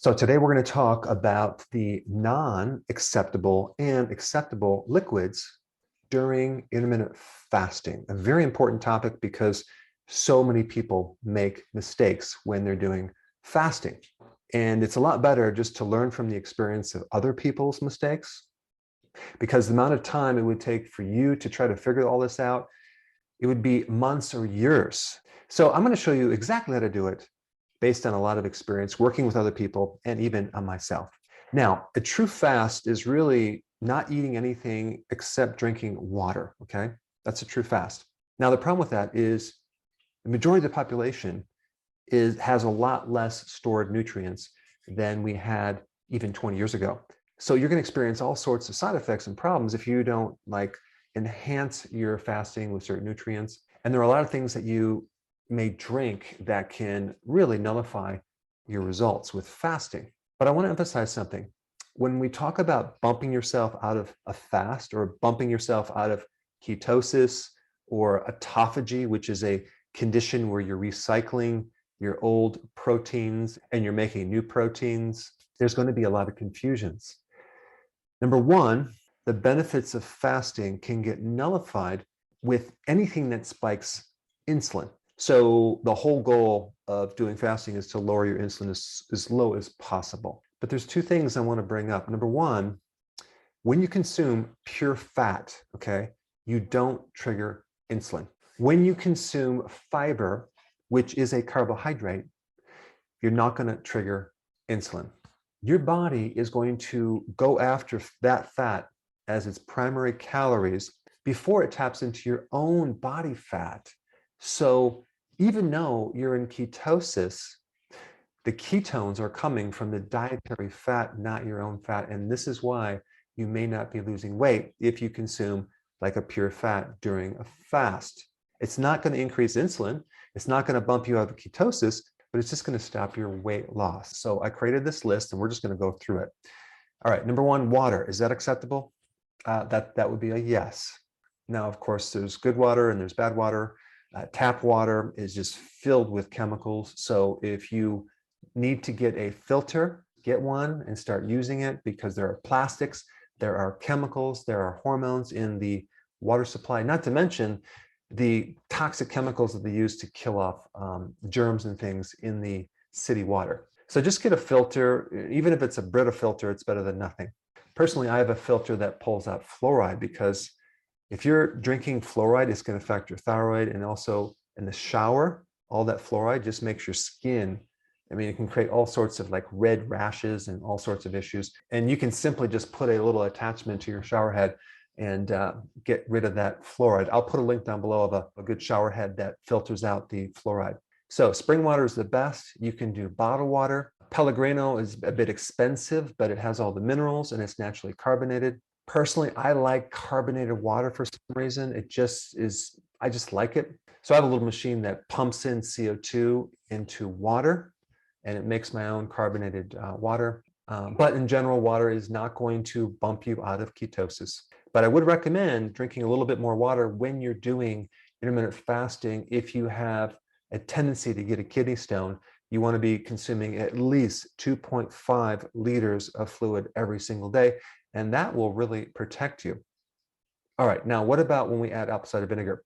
So today we're going to talk about the non-acceptable and acceptable liquids during intermittent fasting. A very important topic because so many people make mistakes when they're doing fasting. And it's a lot better just to learn from the experience of other people's mistakes, because the amount of time it would take for you to try to figure all this out, it would be months or years. So I'm going to show you exactly how to do it based on a lot of experience working with other people and even on myself. Now, a true fast is really not eating anything except drinking water, okay? That's a true fast. Now, the problem with that is the majority of the population has a lot less stored nutrients than we had even 20 years ago. So you're going to experience all sorts of side effects and problems if you don't enhance your fasting with certain nutrients. And there are a lot of things that you may drink that can really nullify your results with fasting. But I want to emphasize something. When we talk about bumping yourself out of a fast or bumping yourself out of ketosis or autophagy, which is a condition where you're recycling your old proteins and you're making new proteins, there's going to be a lot of confusions. Number one, the benefits of fasting can get nullified with anything that spikes insulin. So the whole goal of doing fasting is to lower your insulin as low as possible. But there's two things I want to bring up. Number one, when you consume pure fat, okay, you don't trigger insulin. When you consume fiber, which is a carbohydrate, you're not going to trigger insulin. Your body is going to go after that fat as its primary calories before it taps into your own body fat. So even though you're in ketosis, the ketones are coming from the dietary fat, not your own fat. And this is why you may not be losing weight if you consume like a pure fat during a fast. It's not going to increase insulin. It's not going to bump you out of ketosis, but it's just going to stop your weight loss. So I created this list and we're just going to go through it. All right, number one, water. Is that acceptable? That would be a yes. Now, of course, there's good water and there's bad water. Tap water is just filled with chemicals. So if you need to get a filter, get one and start using it, because there are plastics, there are chemicals, there are hormones in the water supply, not to mention the toxic chemicals that they use to kill off germs and things in the city water. So just get a filter. Even if it's a Brita filter, it's better than nothing. Personally, I have a filter that pulls out fluoride, because if you're drinking fluoride, it's going to affect your thyroid. And also in the shower, all that fluoride just makes your skin, it can create all sorts of red rashes and all sorts of issues. And you can simply just put a little attachment to your shower head and get rid of that fluoride. I'll put a link down below of a good shower head that filters out the fluoride. So spring water is the best. You can do bottled water. Pellegrino is a bit expensive, but it has all the minerals and it's naturally carbonated. Personally, I like carbonated water for some reason. I just like it. So I have a little machine that pumps in CO2 into water, and it makes my own carbonated water. But in general, water is not going to bump you out of ketosis. But I would recommend drinking a little bit more water when you're doing intermittent fasting. If you have a tendency to get a kidney stone, you want to be consuming at least 2.5 liters of fluid every single day, and that will really protect you. All right, now what about when we add apple cider vinegar?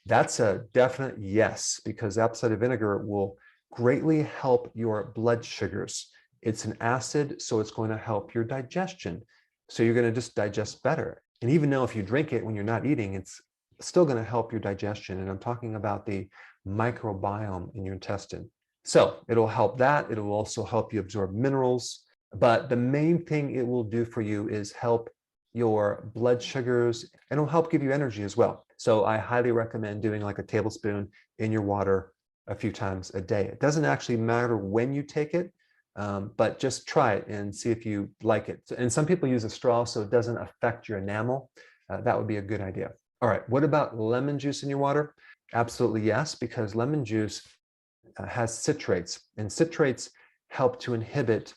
That's a definite yes, because apple cider vinegar will greatly help your blood sugars. It's an acid, so it's going to help your digestion. So you're going to just digest better. And even though if you drink it when you're not eating, it's still going to help your digestion. And I'm talking about the microbiome in your intestine. So it'll help that. It'll also help you absorb minerals. But the main thing it will do for you is help your blood sugars, and it'll help give you energy as well. So I highly recommend doing like a tablespoon in your water a few times a day. It doesn't actually matter when you take it, but just try it and see if you like it. And some people use a straw so it doesn't affect your enamel. That would be a good idea. All right, what about lemon juice in your water? Absolutely yes, because lemon juice has citrates, and citrates help to inhibit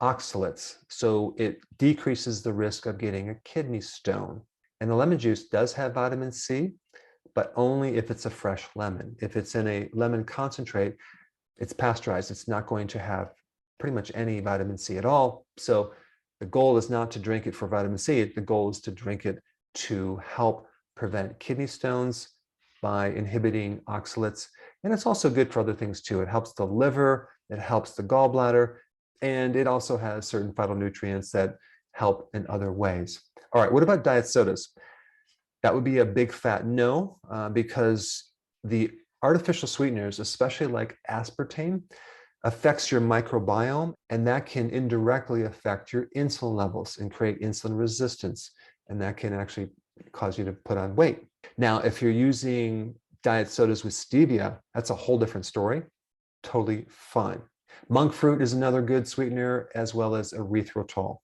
oxalates. So it decreases the risk of getting a kidney stone. And the lemon juice does have vitamin C, but only if it's a fresh lemon. If it's in a lemon concentrate, it's pasteurized. It's not going to have pretty much any vitamin C at all. So the goal is not to drink it for vitamin C. The goal is to drink it to help prevent kidney stones by inhibiting oxalates. And it's also good for other things too. It helps the liver, it helps the gallbladder, and it also has certain phytonutrients that help in other ways. All right, what about diet sodas? That would be a big fat no, because the artificial sweeteners, especially like aspartame, affects your microbiome, and that can indirectly affect your insulin levels and create insulin resistance. And that can actually cause you to put on weight. Now, if you're using diet sodas with stevia, that's a whole different story. Totally fine. Monk fruit is another good sweetener, as well as erythritol. All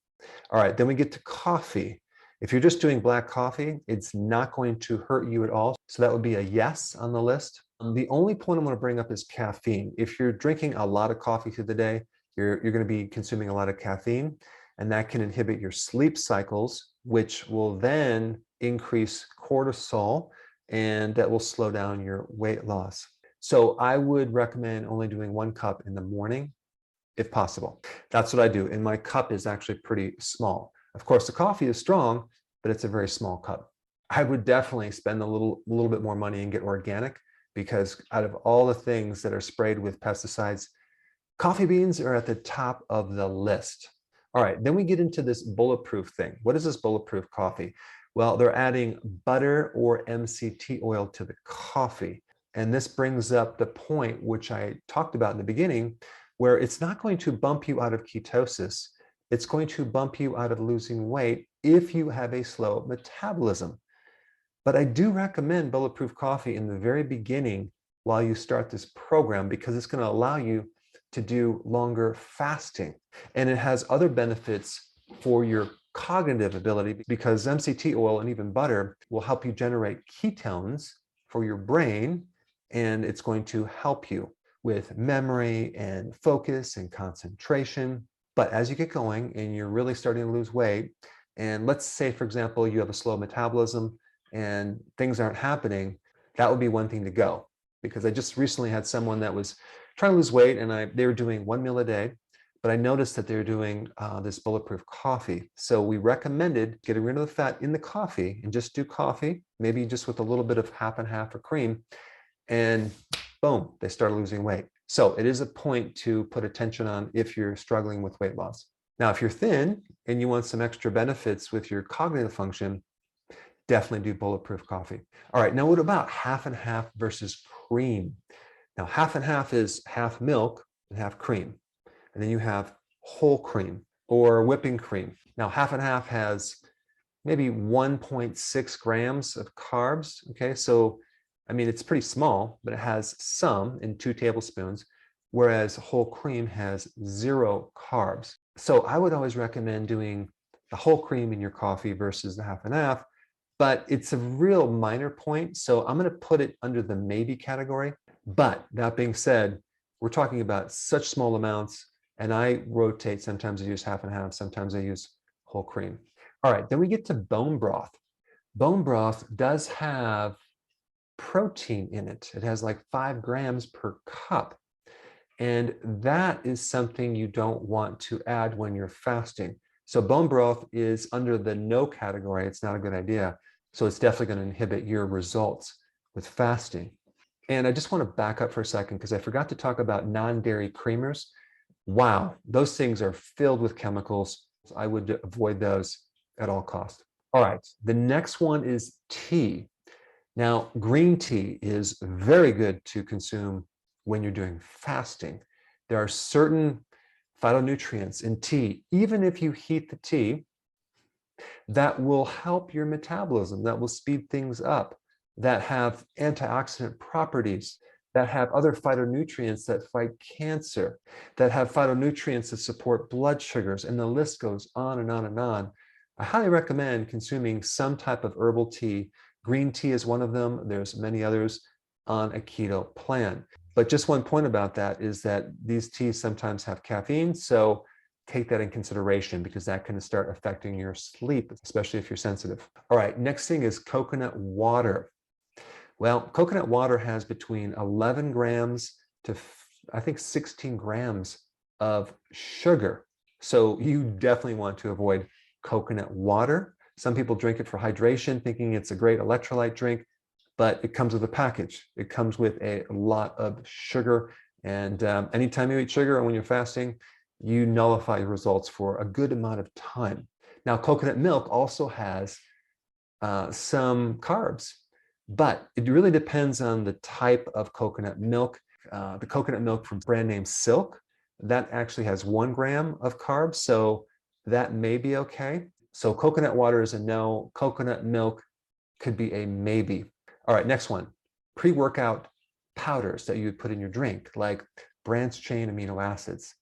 right, then we get to coffee. If you're just doing black coffee, it's not going to hurt you at all. So that would be a yes on the list. The only point I want to bring up is caffeine. If you're drinking a lot of coffee through the day, you're going to be consuming a lot of caffeine, and that can inhibit your sleep cycles, which will then increase cortisol, and that will slow down your weight loss. So I would recommend only doing 1 cup in the morning, if possible. That's what I do. And my cup is actually pretty small. Of course, the coffee is strong, but it's a very small cup. I would definitely spend a little bit more money and get organic, because out of all the things that are sprayed with pesticides, coffee beans are at the top of the list. All right, then we get into this bulletproof thing. What is this bulletproof coffee? Well, they're adding butter or MCT oil to the coffee. And this brings up the point which I talked about in the beginning, where it's not going to bump you out of ketosis. It's going to bump you out of losing weight if you have a slow metabolism. But I do recommend bulletproof coffee in the very beginning while you start this program, because it's going to allow you to do longer fasting. And it has other benefits for your cognitive ability, because MCT oil and even butter will help you generate ketones for your brain, and it's going to help you with memory and focus and concentration. But as you get going and you're really starting to lose weight, and let's say, for example, you have a slow metabolism and things aren't happening, that would be one thing to go. Because I just recently had someone that was trying to lose weight, and they were doing 1 meal a day, but I noticed that they were doing this bulletproof coffee. So we recommended getting rid of the fat in the coffee and just do coffee, maybe just with a little bit of half and half or cream, and boom, they started losing weight. So it is a point to put attention on if you're struggling with weight loss. Now, if you're thin and you want some extra benefits with your cognitive function, definitely do bulletproof coffee. All right, now what about half and half versus cream? Now, half and half is half milk and half cream. And then you have whole cream or whipping cream. Now, half and half has maybe 1.6 grams of carbs. Okay, so I mean, it's pretty small, but it has some in 2 tablespoons, whereas whole cream has 0 carbs. So I would always recommend doing the whole cream in your coffee versus the half and half, but it's a real minor point. So I'm going to put it under the maybe category. But that being said, we're talking about such small amounts, and I rotate. Sometimes I use half and half, sometimes I use whole cream. All right, then we get to bone broth. Bone broth does have protein in it. It has like 5 grams per cup. And that is something you don't want to add when you're fasting. So bone broth is under the no category. It's not a good idea. So it's definitely going to inhibit your results with fasting. And I just want to back up for a second, because I forgot to talk about non-dairy creamers. Wow, those things are filled with chemicals. I would avoid those at all costs. All right, the next one is tea. Now, green tea is very good to consume when you're doing fasting. There are certain phytonutrients in tea, even if you heat the tea, that will help your metabolism, that will speed things up, that have antioxidant properties, that have other phytonutrients that fight cancer, that have phytonutrients that support blood sugars, and the list goes on and on and on. I highly recommend consuming some type of herbal tea. Green tea is one of them. There's many others on a keto plan. But just one point about that is that these teas sometimes have caffeine. So take that in consideration, because that can start affecting your sleep, especially if you're sensitive. All right, next thing is coconut water. Well, coconut water has between 11 grams to, I think, 16 grams of sugar. So you definitely want to avoid coconut water. Some people drink it for hydration, thinking it's a great electrolyte drink, but it comes with a package. It comes with a lot of sugar. And anytime you eat sugar and when you're fasting, you nullify your results for a good amount of time. Now, coconut milk also has some carbs, but it really depends on the type of coconut milk. The coconut milk from brand name Silk, that actually has 1 gram of carbs, so that may be okay. So coconut water is a no, coconut milk could be a maybe. All right, next one, pre-workout powders that you would put in your drink, like branched chain amino acids.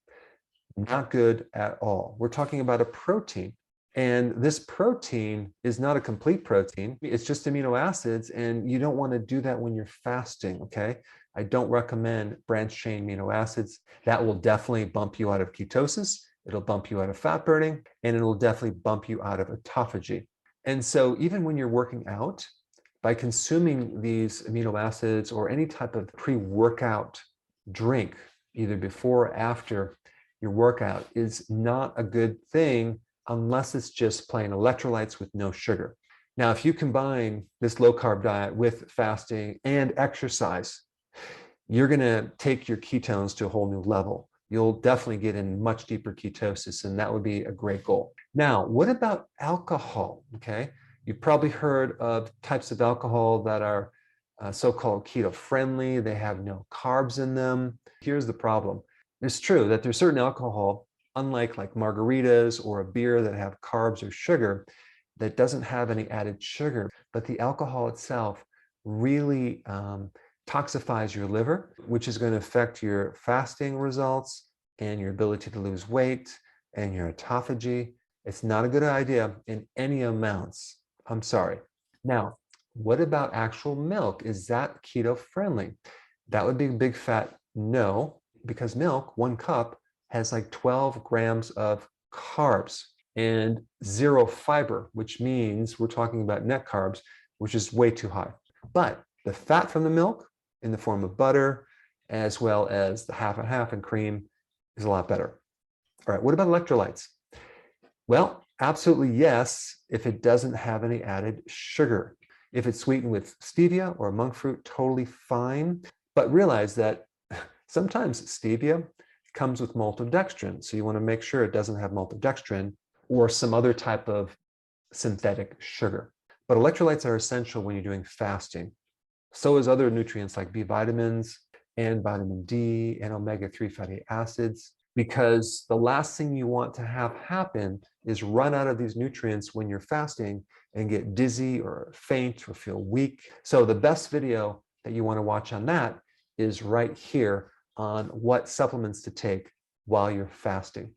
Not good at all. We're talking about a protein. And this protein is not a complete protein. It's just amino acids, and you don't want to do that when you're fasting, okay? I don't recommend branched chain amino acids. That will definitely bump you out of ketosis. It'll bump you out of fat burning, and it'll definitely bump you out of autophagy. And so even when you're working out, by consuming these amino acids or any type of pre-workout drink, either before or after your workout, is not a good thing unless it's just plain electrolytes with no sugar. Now, if you combine this low-carb diet with fasting and exercise, you're going to take your ketones to a whole new level. You'll definitely get in much deeper ketosis, and that would be a great goal. Now, what about alcohol? Okay, you've probably heard of types of alcohol that are so-called keto-friendly. They have no carbs in them. Here's the problem. It's true that there's certain alcohol, unlike like margaritas or a beer that have carbs or sugar, that doesn't have any added sugar, but the alcohol itself really toxifies your liver, which is going to affect your fasting results and your ability to lose weight and your autophagy. It's not a good idea in any amounts. I'm sorry. Now, what about actual milk? Is that keto friendly? That would be a big fat no, because milk, 1 cup, has like 12 grams of carbs and 0 fiber, which means we're talking about net carbs, which is way too high. But the fat from the milk in the form of butter, as well as the half and half and cream, is a lot better. All right, what about electrolytes? Well, absolutely yes, if it doesn't have any added sugar. If it's sweetened with stevia or monk fruit, totally fine. But realize that sometimes stevia comes with maltodextrin, so you want to make sure it doesn't have maltodextrin or some other type of synthetic sugar. But electrolytes are essential when you're doing fasting. So is other nutrients like B vitamins and vitamin D and omega-3 fatty acids, because the last thing you want to have happen is run out of these nutrients when you're fasting and get dizzy or faint or feel weak. So the best video that you want to watch on that is right here on what supplements to take while you're fasting.